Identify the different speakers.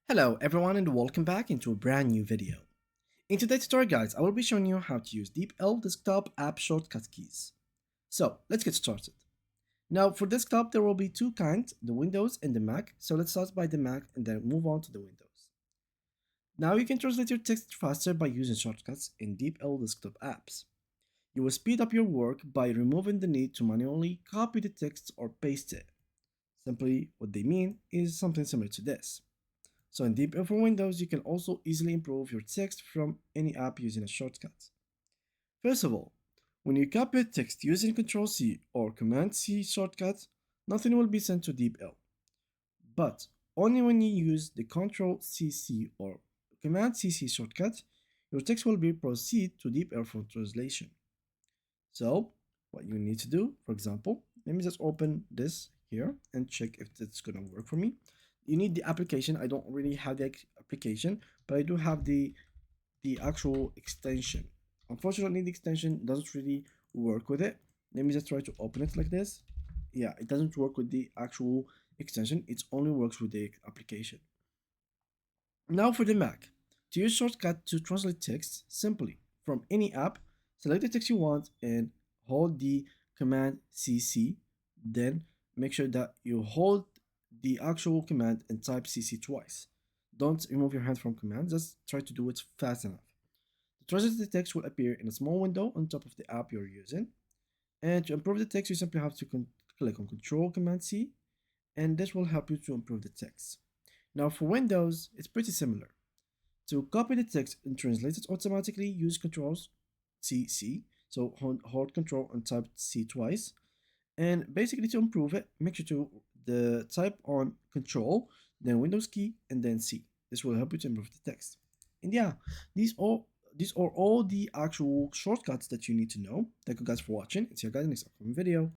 Speaker 1: Hello everyone and welcome back into a brand new video. In today's tutorial guys, I will be showing you how to use Deepl desktop app shortcut keys. So let's get started. Now for desktop there will be two kinds, the Windows and the Mac. So let's start by the Mac and then move on to the Windows. Now you can translate your text faster by using shortcuts in Deepl desktop apps. You will speed up your work by removing the need to manually copy the text or paste it. Simply what they mean is something similar to this. So in Deepl for Windows, you can also easily improve your text from any app using a shortcut. First of all, when you copy text using Ctrl+C or Command+C shortcut, nothing will be sent to Deepl. But only when you use the Ctrl+CC or Command+CC shortcut, your text will be proceed to Deepl for translation. So what you need to do, for example, let me just open this here and check if it's gonna work for me. You need the application. I don't really have the application, but I do have the actual extension. Unfortunately, the extension doesn't really work with it. Let me just try to open it like this. Yeah, it doesn't work with the actual extension. It only works with the application. Now for the Mac. To use shortcut to translate text, simply from any app, select the text you want and hold the command CC. Then make sure that you hold the actual command and type CC twice. Don't remove your hand from command, just try to do it fast enough. The translated text will appear in a small window on top of the app you're using. And to improve the text, you simply have to click on Control Command C, and this will help you to improve the text. Now for Windows, it's pretty similar. To copy the text and translate it automatically, use Ctrl+C. So hold Control and type C twice. And basically to improve it, make sure to type on Control, then Windows key, and then C. This will help you to improve the text. And yeah, these are all the actual shortcuts that you need to know. Thank you guys for watching. See you guys in the next upcoming video.